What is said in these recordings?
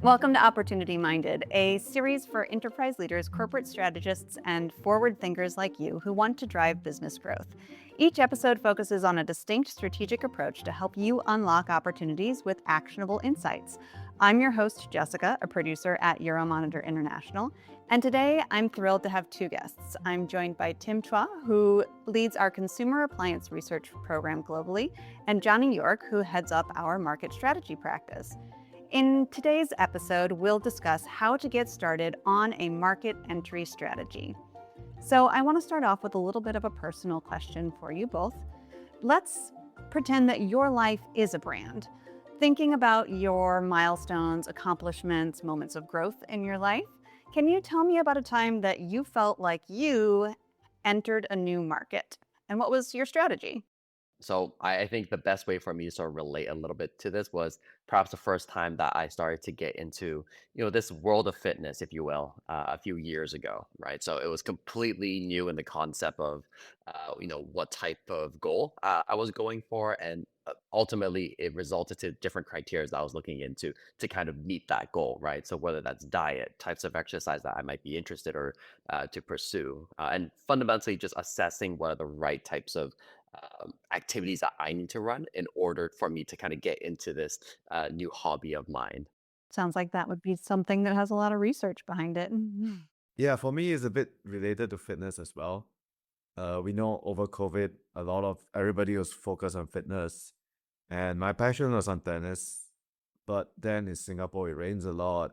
Welcome to Opportunity Minded, a series for enterprise leaders, corporate strategists, and forward thinkers like you who want to drive business growth. Each episode focuses on a distinct strategic approach to help you unlock opportunities with actionable insights. I'm your host, Jessica, a producer at Euromonitor International, and today I'm thrilled to have two guests. I'm joined by Tim Chua, who leads our consumer appliance research program globally, and Johnny York, who heads up our market strategy practice. In today's episode, we'll discuss how to get started on a market entry strategy. So, I want to start off with a little bit of a personal question for you both. Let's pretend that your life is a brand. Thinking about your milestones, accomplishments, moments of growth in your life, can you tell me about a time that you felt like you entered a new market? And what was your strategy? So I think the best way for me to sort of relate a little bit to this was perhaps the first time that I started to get into, this world of fitness, if you will, a few years ago, right? So it was completely new in the concept of, what type of goal I was going for, and ultimately it resulted to different criteria that I was looking into to kind of meet that goal, right? So whether that's diet, types of exercise that I might be interested or to pursue, and fundamentally just assessing what are the right types of activities that I need to run in order for me to kind of get into this new hobby of mine. Sounds like that would be something that has a lot of research behind it. Yeah, for me, it's a bit related to fitness as well. We know over COVID, a lot of everybody was focused on fitness, and my passion was on tennis. But then in Singapore, it rains a lot,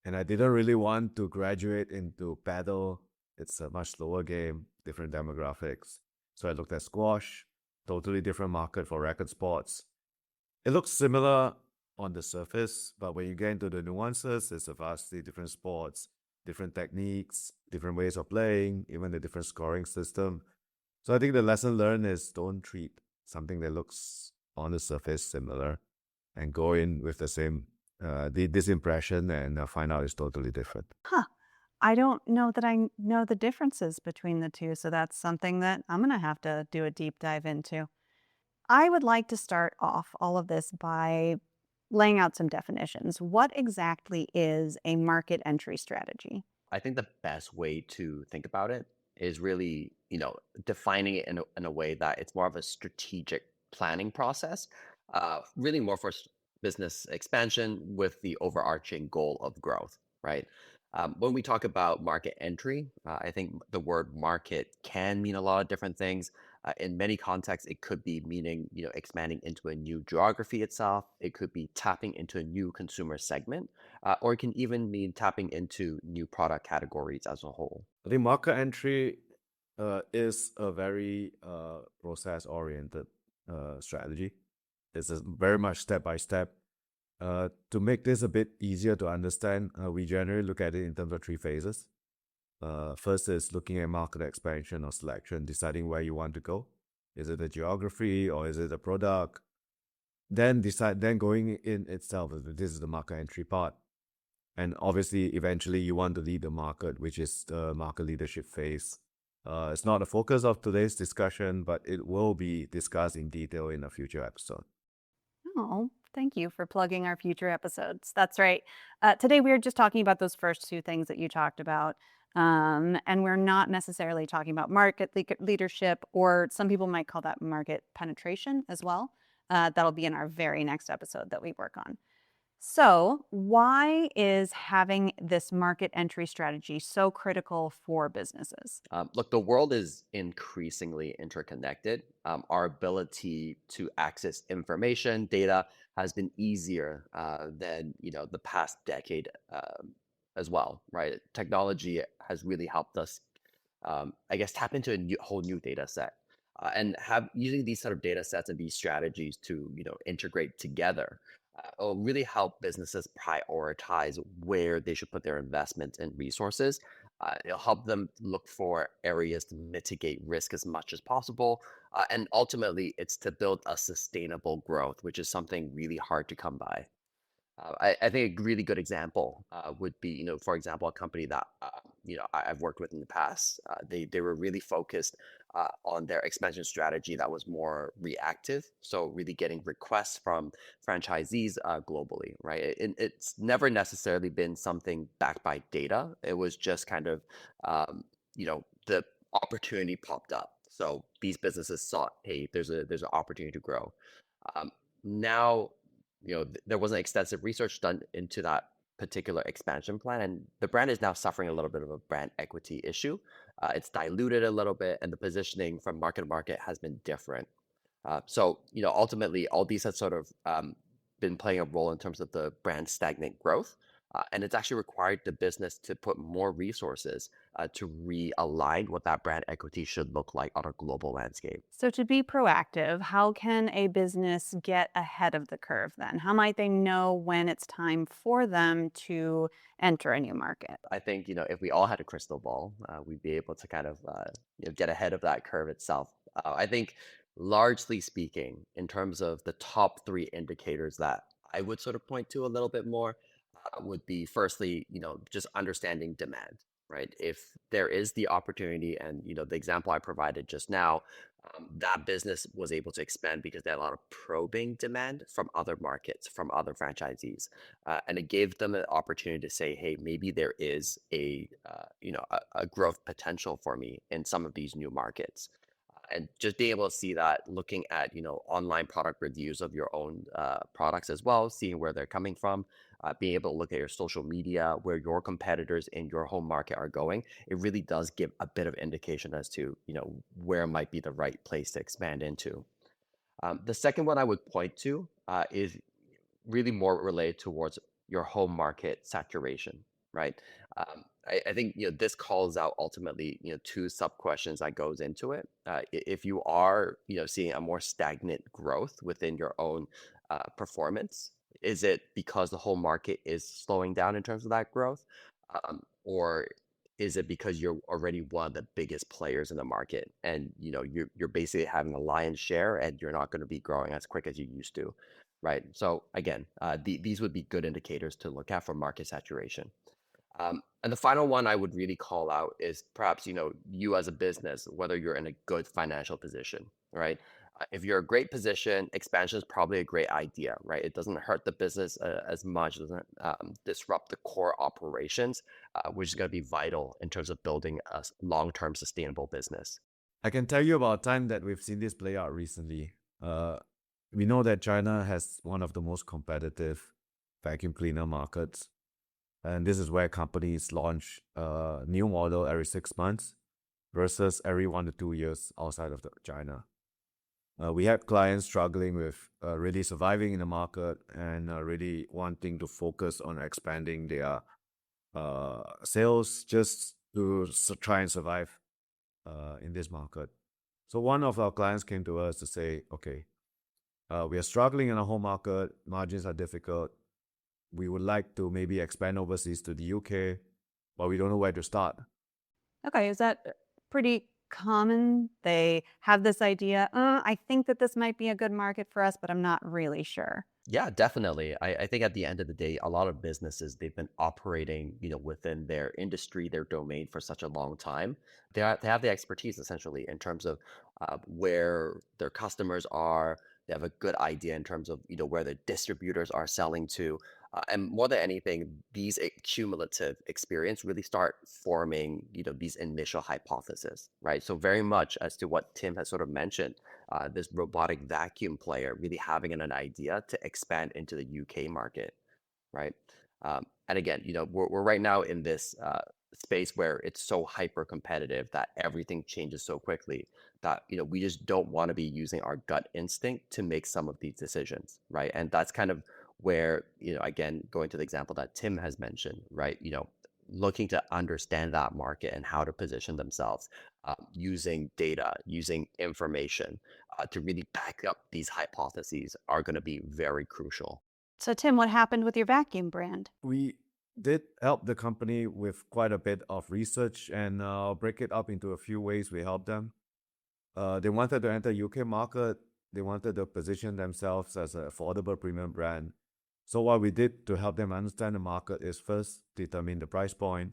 and I didn't really want to graduate into paddle. It's a much slower game, different demographics. So I looked at squash, totally different market for racket sports. It looks similar on the surface, but when you get into the nuances, it's a vastly different sports, different techniques, different ways of playing, even the different scoring system. So I think the lesson learned is don't treat something that looks on the surface similar and go in with the same this impression and find out it's totally different. Huh. I don't know that I know the differences between the two, so that's something that I'm going to have to do a deep dive into. I would like to start off all of this by laying out some definitions. What exactly is a market entry strategy? I think the best way to think about it is really, defining it in a way that it's more of a strategic planning process, really more for business expansion with the overarching goal of growth, right? When we talk about market entry, I think the word market can mean a lot of different things. In many contexts, it could be meaning, expanding into a new geography itself. It could be tapping into a new consumer segment, or it can even mean tapping into new product categories as a whole. I think market entry is a very process oriented strategy. It's a very much step by step. To make this a bit easier to understand, we generally look at it in terms of three phases. First is looking at market expansion or selection, deciding where you want to go. Is it a geography or is it a product? Then going in itself, this is the market entry part. And obviously, eventually, you want to lead the market, which is the market leadership phase. It's not the focus of today's discussion, but it will be discussed in detail in a future episode. Oh, thank you for plugging our future episodes. That's right. Today, we are just talking about those first two things that you talked about. And we're not necessarily talking about market leadership, or some people might call that market penetration as well. That'll be in our very next episode that we work on. So, why is having this market entry strategy so critical for businesses? Look, the world is increasingly interconnected. Our ability to access information, data has been easier than the past decade as well, right? Technology has really helped us, I guess, tap into a whole new data set. And have using these sort of data sets and these strategies to integrate together will really help businesses prioritize where they should put their investments and resources. It'll help them look for areas to mitigate risk as much as possible, and ultimately it's to build a sustainable growth, which is something really hard to come by. I think a really good example would be, for example, a company that I've worked with in the past. They were really focused on their expansion strategy that was more reactive. So really getting requests from franchisees globally, right? It's never necessarily been something backed by data. It was just kind of, the opportunity popped up. So these businesses saw, hey, there's an opportunity to grow. Um, Now, there wasn't extensive research done into that particular expansion plan, and the brand is now suffering a little bit of a brand equity issue. It's diluted a little bit, and the positioning from market to market has been different. So, ultimately, all these have sort of been playing a role in terms of the brand's stagnant growth. And it's actually required the business to put more resources to realign what that brand equity should look like on a global landscape. So, to be proactive, how can a business get ahead of the curve then? How might they know when it's time for them to enter a new market? I think, if we all had a crystal ball, we'd be able to kind of, get ahead of that curve itself. I think, largely speaking, in terms of the top three indicators that I would sort of point to a little bit more, would be firstly, just understanding demand, right? If there is the opportunity, and the example I provided just now, that business was able to expand because they had a lot of probing demand from other markets, from other franchisees, and it gave them an opportunity to say, hey, maybe there is a growth potential for me in some of these new markets. And just being able to see that, looking at online product reviews of your own products as well, seeing where they're coming from, being able to look at your social media, where your competitors in your home market are going, it really does give a bit of indication as to where might be the right place to expand into. The second one I would point to is really more related towards your home market saturation, right? I think this calls out ultimately two sub questions that goes into it. If you are seeing a more stagnant growth within your own performance, is it because the whole market is slowing down in terms of that growth, or is it because you're already one of the biggest players in the market, and you're basically having a lion's share, and you're not going to be growing as quick as you used to, right? So again, these would be good indicators to look at for market saturation. And the final one I would really call out is perhaps, you as a business, whether you're in a good financial position, right? If you're a great position, expansion is probably a great idea, right? It doesn't hurt the business as much, it doesn't disrupt the core operations, which is going to be vital in terms of building a long-term sustainable business. I can tell you about a time that we've seen this play out recently. We know that China has one of the most competitive vacuum cleaner markets. And this is where companies launch a new model every 6 months versus every 1 to 2 years outside of China. We had clients struggling with really surviving in the market and really wanting to focus on expanding their sales just to try and survive in this market. So one of our clients came to us to say, okay, we are struggling in our home market, margins are difficult. We would like to maybe expand overseas to the UK, but we don't know where to start. Okay, is that pretty common? They have this idea, I think that this might be a good market for us, but I'm not really sure. Yeah, definitely. I think at the end of the day, a lot of businesses, they've been operating, within their industry, their domain for such a long time. They have the expertise essentially in terms of where their customers are. They have a good idea in terms of, where the distributors are selling to. And more than anything, these cumulative experience really start forming, these initial hypotheses, right? So very much as to what Tim has sort of mentioned, this robotic vacuum player really having an idea to expand into the UK market, right? And again, we're right now in this space where it's so hyper competitive that everything changes so quickly that we just don't want to be using our gut instinct to make some of these decisions, right? And that's kind of where again, going to the example that Tim has mentioned, right? Looking to understand that market and how to position themselves, using data, using information to really back up these hypotheses are going to be very crucial. So, Tim, what happened with your vacuum brand? We did help the company with quite a bit of research, and I'll break it up into a few ways we helped them. They wanted to enter UK market. They wanted to position themselves as an affordable premium brand. So what we did to help them understand the market is first determine the price point.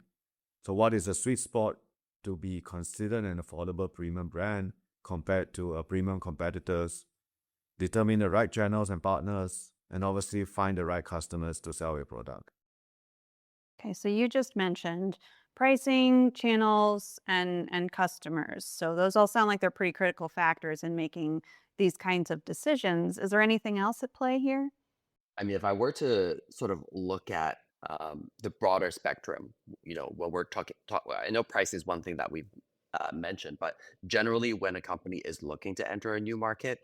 So what is the sweet spot to be considered an affordable premium brand compared to premium competitors, determine the right channels and partners, and obviously find the right customers to sell your product. Okay, so you just mentioned pricing, channels, and customers. So those all sound like they're pretty critical factors in making these kinds of decisions. Is there anything else at play here? I mean, if I were to sort of look at the broader spectrum, when we're well, I know price is one thing that we've mentioned, but generally, when a company is looking to enter a new market,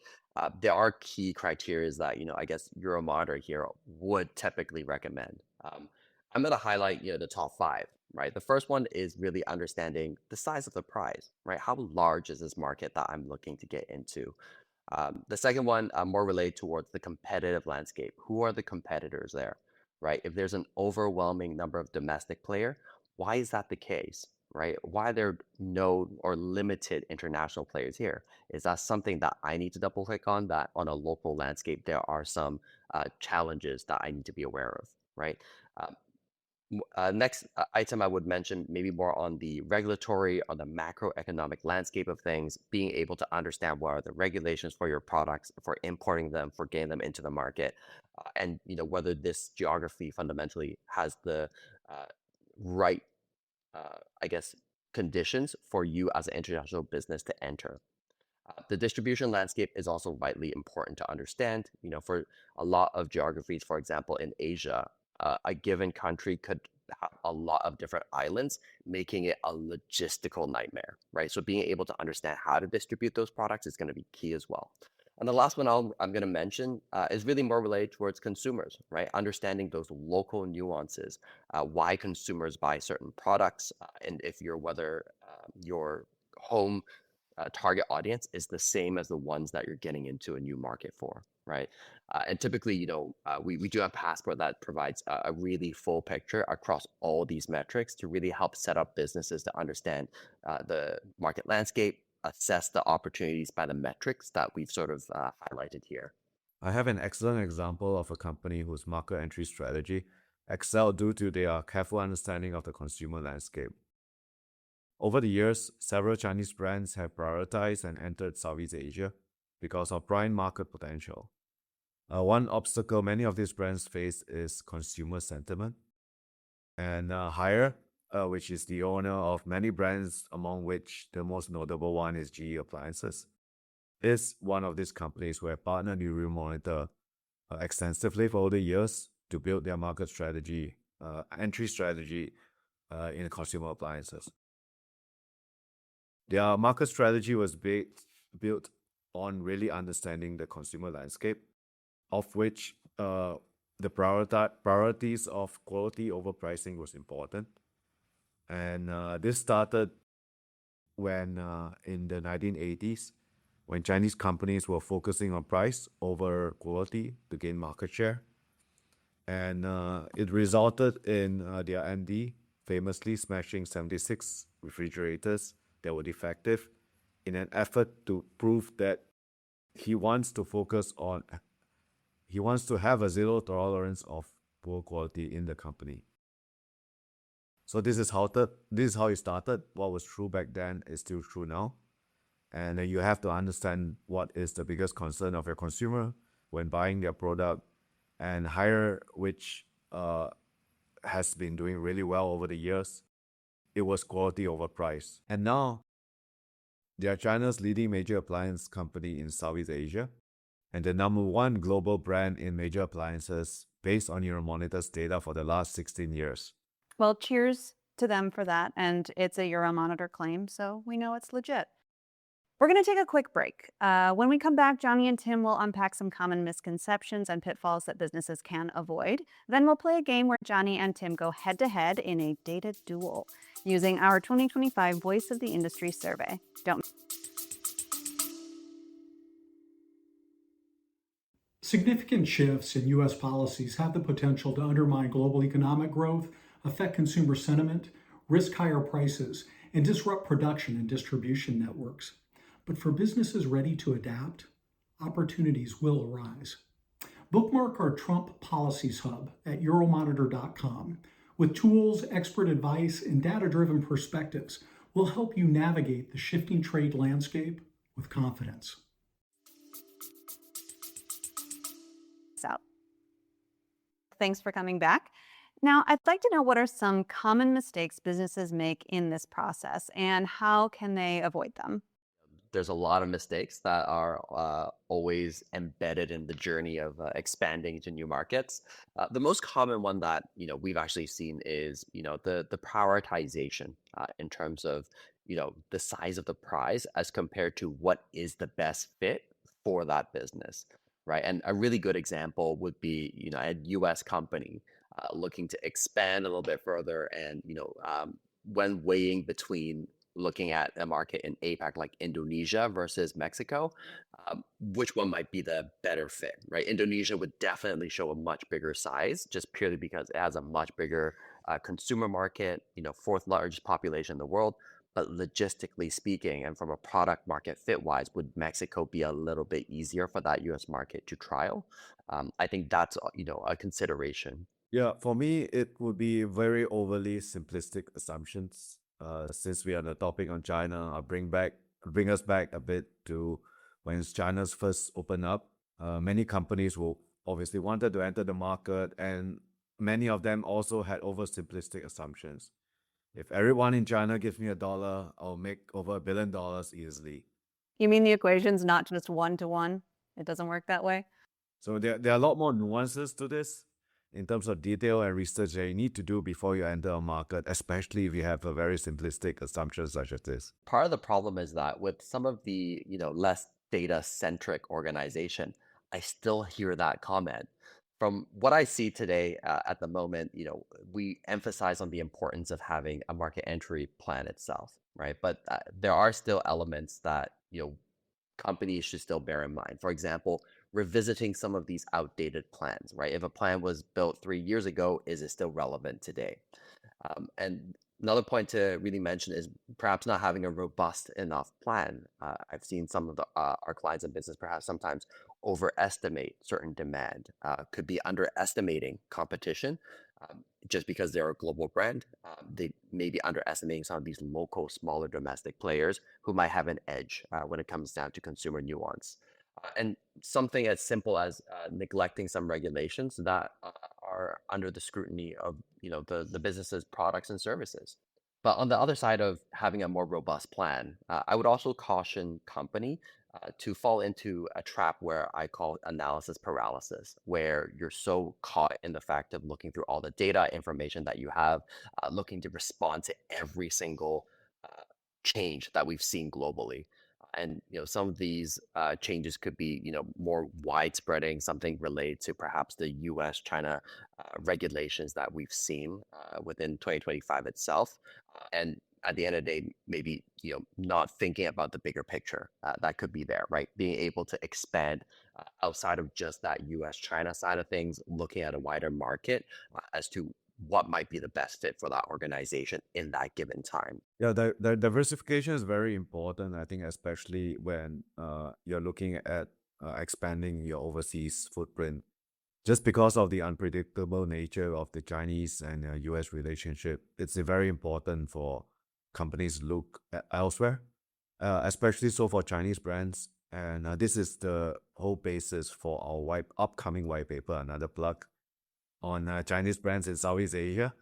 there are key criteria that, I guess Euromonitor here would typically recommend. I'm going to highlight, the top five, right? The first one is really understanding the size of the prize, right? How large is this market that I'm looking to get into? The second one, more related towards the competitive landscape. Who are the competitors there, right? If there's an overwhelming number of domestic player, why is that the case, right? Why are there no or limited international players here? Is that something that I need to double click on? That on a local landscape, there are some challenges that I need to be aware of, right? Um, Next item I would mention maybe more on the regulatory or the macroeconomic landscape of things, being able to understand what are the regulations for your products, for importing them, for getting them into the market, and whether this geography fundamentally has the uh, right, I guess, conditions for you as an international business to enter. The distribution landscape is also vitally important to understand. For a lot of geographies, for example, in Asia, a given country could have a lot of different islands, making it a logistical nightmare, right? So being able to understand how to distribute those products is going to be key as well. And the last one I'm going to mention is really more related towards consumers, right? Understanding those local nuances, why consumers buy certain products, and if whether your home target audience is the same as the ones that you're getting into a new market for, right? And typically, we do have Passport that provides a really full picture across all these metrics to really help set up businesses to understand the market landscape, assess the opportunities by the metrics that we've sort of highlighted here. I have an excellent example of a company whose market entry strategy excelled due to their careful understanding of the consumer landscape. Over the years, several Chinese brands have prioritized and entered Southeast Asia because of prime market potential. One obstacle many of these brands face is consumer sentiment. And Haier, which is the owner of many brands, among which the most notable one is GE Appliances, is one of these companies who have partnered with Euromonitor extensively for over the years to build their market strategy, entry strategy in consumer appliances. Their market strategy was built on really understanding the consumer landscape, of which the priorities of quality over pricing was important. And this started when in the 1980s, when Chinese companies were focusing on price over quality to gain market share. And it resulted in their MD famously smashing 76 refrigerators that were defective in an effort to prove that he wants to have a zero tolerance of poor quality in the company. So this is how it started. What was true back then is still true now. And you have to understand what is the biggest concern of your consumer when buying their product. And Haier, which has been doing really well over the years, it was quality over price. And now, they are China's leading major appliance company in Southeast Asia and the number one global brand in major appliances based on Euromonitor's data for the last 16 years. Well, cheers to them for that. And it's a Euromonitor claim, so we know it's legit. We're going to take a quick break. When we come back, Johnny and Tim will unpack some common misconceptions and pitfalls that businesses can avoid. Then we'll play a game where Johnny and Tim go head-to-head in a data duel using our 2025 Voice of the Industry survey. Don't. Significant shifts in U.S. policies have the potential to undermine global economic growth, affect consumer sentiment, risk higher prices, and disrupt production and distribution networks. But for businesses ready to adapt, opportunities will arise. Bookmark our Trump Policies Hub at Euromonitor.com. With tools, expert advice, and data-driven perspectives, will help you navigate the shifting trade landscape with confidence. Out. Thanks for coming back. Now, I'd like to know, what are some common mistakes businesses make in this process and how can they avoid them? There's a lot of mistakes that are always embedded in the journey of expanding into new markets. The most common one that we've actually seen is the prioritization in terms of the size of the prize as compared to what is the best fit for that business, right? And a really good example would be a U.S. company looking to expand a little bit further, and when weighing between looking at a market in APAC like Indonesia versus Mexico, which one might be the better fit, right? Indonesia would definitely show a much bigger size just purely because it has a much bigger consumer market, fourth largest population in the world. But logistically speaking, and from a product market fit wise, would Mexico be a little bit easier for that US market to trial? I think that's a consideration. Yeah, for me, it would be very overly simplistic assumptions. Since we are on the topic on China, I'll bring us back a bit to when China's first opened up. Many companies will obviously wanted to enter the market, and many of them also had oversimplistic assumptions. If everyone in China gives me $1, I'll make over $1 billion easily. You mean the equation's not just 1-to-1? It doesn't work that way? So there are a lot more nuances to this in terms of detail and research that you need to do before you enter a market, especially if you have a very simplistic assumption such as this. Part of the problem is that with some of the less data centric organization, I still hear that comment. From what I see today at the moment, we emphasize on the importance of having a market entry plan itself, right? But there are still elements that companies should still bear in mind. For example, revisiting some of these outdated plans, right? If a plan was built 3 years ago, is it still relevant today? And another point to really mention is perhaps not having a robust enough plan. I've seen some of our clients in business perhaps sometimes overestimate certain demand, could be underestimating competition. Just because they're a global brand, they may be underestimating some of these local, smaller domestic players who might have an edge when it comes down to consumer nuance. And something as simple as neglecting some regulations that are under the scrutiny of the business's products and services. But on the other side of having a more robust plan, I would also caution company to fall into a trap where I call analysis paralysis, where you're so caught in the fact of looking through all the data information that you have, looking to respond to every single change that we've seen globally. And some of these changes could be more widespreading, something related to perhaps the U.S. China regulations that we've seen within 2025 itself, and at the end of the day, maybe not thinking about the bigger picture that could be there, right? Being able to expand outside of just that U.S. China side of things, looking at a wider market as to what might be the best fit for that organization in that given time. Yeah, the diversification is very important, I think, especially when you're looking at expanding your overseas footprint. Just because of the unpredictable nature of the Chinese and US relationship, it's very important for companies to look elsewhere, especially so for Chinese brands. And this is the whole basis for our upcoming white paper, another plug on Chinese brands in Southeast Asia.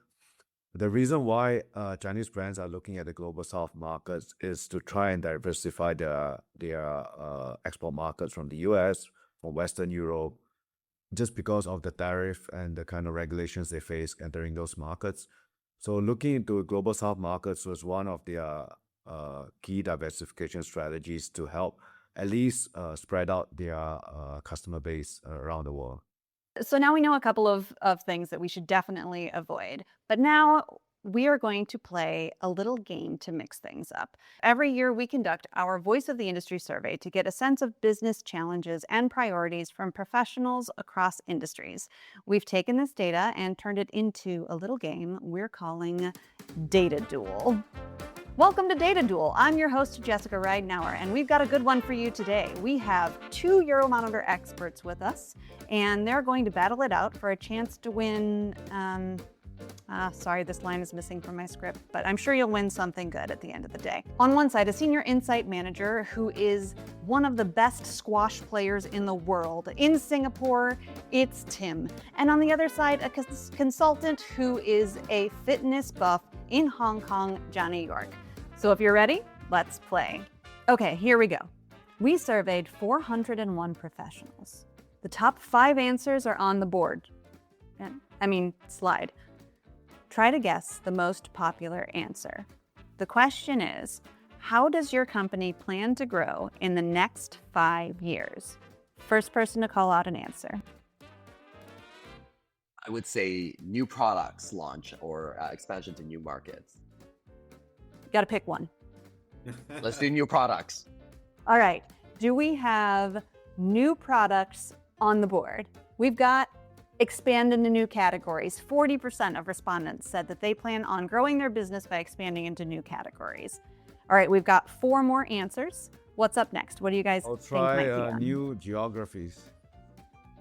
The reason why Chinese brands are looking at the global South markets is to try and diversify their export markets from the US, from Western Europe, just because of the tariff and the kind of regulations they face entering those markets. So looking into global South markets was one of their key diversification strategies to help at least spread out their customer base around the world. So now we know a couple of things that we should definitely avoid. But now we are going to play a little game to mix things up. Every year we conduct our Voice of the Industry survey to get a sense of business challenges and priorities from professionals across industries. We've taken this data and turned it into a little game we're calling Data Duel. Welcome to Data Duel. I'm your host, Jessica Ridenour, and we've got a good one for you today. We have 2 Euromonitor experts with us, and they're going to battle it out for a chance to win Sorry, this line is missing from my script, but I'm sure you'll win something good at the end of the day. On one side, a senior insight manager who is one of the best squash players in the world. In Singapore, it's Tim. And on the other side, a consultant who is a fitness buff in Hong Kong, Johnny York. So if you're ready, let's play. Okay, here we go. We surveyed 401 professionals. The top 5 answers are on the board. Slide. Try to guess the most popular answer. The question is, how does your company plan to grow in the next 5 years? First person to call out an answer. I would say new products launch or expansion to new markets. You gotta pick one. Let's do new products. All right, do we have new products on the board? We've got expand into new categories. 40% of respondents said that they plan on growing their business by expanding into new categories. All right, we've got 4 more answers. What's up next? What do you guys I'll think might be try on? new geographies.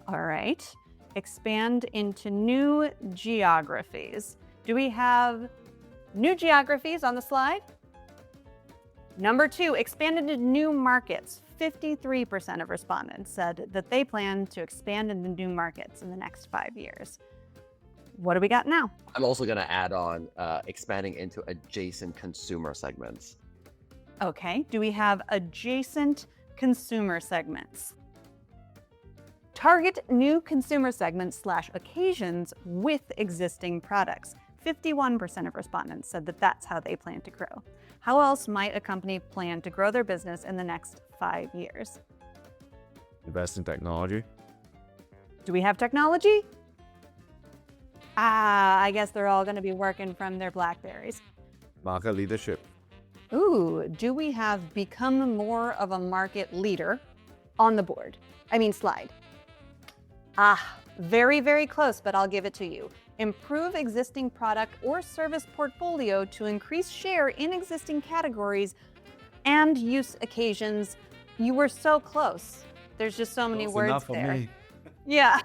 All right, expand into new geographies. Do we have new geographies on the slide? Number 2, expand into new markets. 53% of respondents said that they plan to expand into new markets in the next 5 years. What do we got now? I'm also going to add on expanding into adjacent consumer segments. Okay, do we have adjacent consumer segments? Target new consumer segments / occasions with existing products. 51% of respondents said that that's how they plan to grow. How else might a company plan to grow their business in the next 5 years? Invest in technology. Do we have technology? I guess they're all going to be working from their BlackBerries. Market leadership. Ooh, do we have become more of a market leader on the board? Slide. Very, very close, but I'll give it to you. Improve existing product or service portfolio to increase share in existing categories and use occasions. You were so close. There's just so many Close words enough for there. me. Yeah.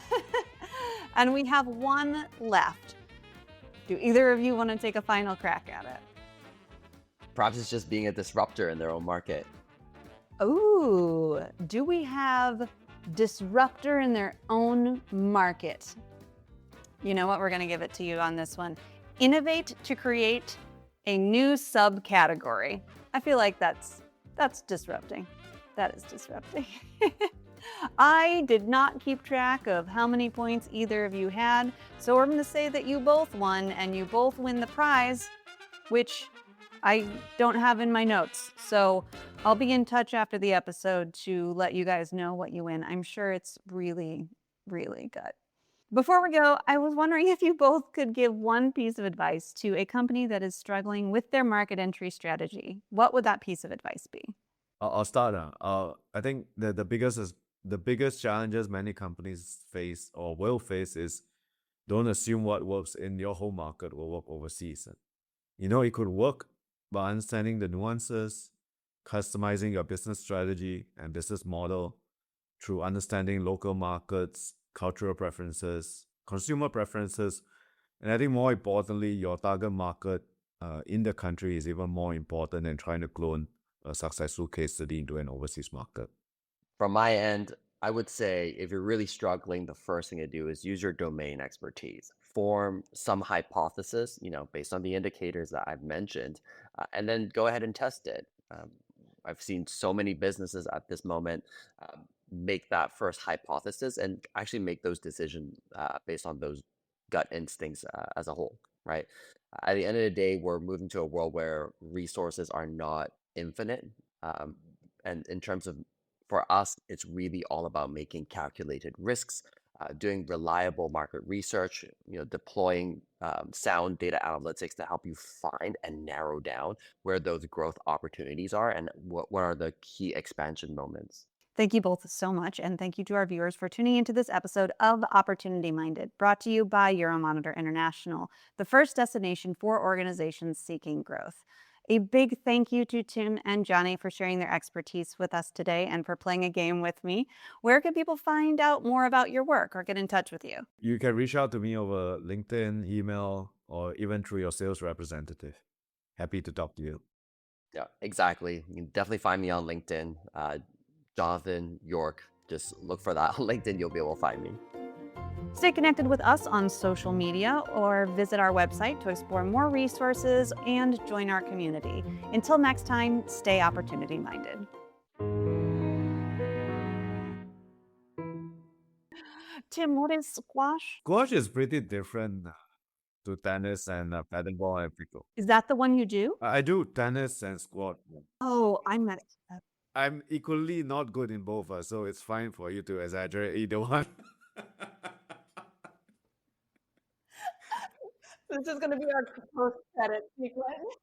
And we have 1 left. Do either of you want to take a final crack at it? Perhaps it's just being a disruptor in their own market. Ooh, do we have disruptor in their own market? You know what? We're going to give it to you on this one. Innovate to create a new subcategory. I feel like that's disrupting. That is disrupting. I did not keep track of how many points either of you had, so I'm going to say that you both won and you both win the prize, which I don't have in my notes. So I'll be in touch after the episode to let you guys know what you win. I'm sure it's really, really good. Before we go, I was wondering if you both could give one piece of advice to a company that is struggling with their market entry strategy. What would that piece of advice be? I'll start. I think the biggest challenges many companies face or will face is don't assume what works in your home market will work overseas. It could work by understanding the nuances, customizing your business strategy and business model through understanding local markets, cultural preferences, consumer preferences, and I think more importantly, your target market in the country is even more important than trying to clone a successful case study into an overseas market. From my end, I would say if you're really struggling, the first thing to do is use your domain expertise. Form some hypothesis, based on the indicators that I've mentioned, and then go ahead and test it. I've seen so many businesses at this moment make that first hypothesis and actually make those decisions based on those gut instincts as a whole, right? At the end of the day, we're moving to a world where resources are not infinite. And in terms of, for us, it's really all about making calculated risks, doing reliable market research, deploying sound data analytics to help you find and narrow down where those growth opportunities are and what are the key expansion moments. Thank you both so much, and thank you to our viewers for tuning into this episode of Opportunity Minded, brought to you by Euromonitor International, the first destination for organizations seeking growth. A big thank you to Tim and Johnny for sharing their expertise with us today and for playing a game with me. Where can people find out more about your work or get in touch with you? You can reach out to me over LinkedIn, email, or even through your sales representative. Happy to talk to you. Yeah, exactly. You can definitely find me on LinkedIn. Jonathan York. Just look for that on LinkedIn. You'll be able to find me. Stay connected with us on social media or visit our website to explore more resources and join our community. Until next time, stay opportunity minded. Tim, what is squash? Squash is pretty different to tennis and paddleball and pickleball. Is that the one you do? I do tennis and squat. Oh, I messed up. I'm equally not good in both, so it's fine for you to exaggerate either one. This is going to be our post credit sequence.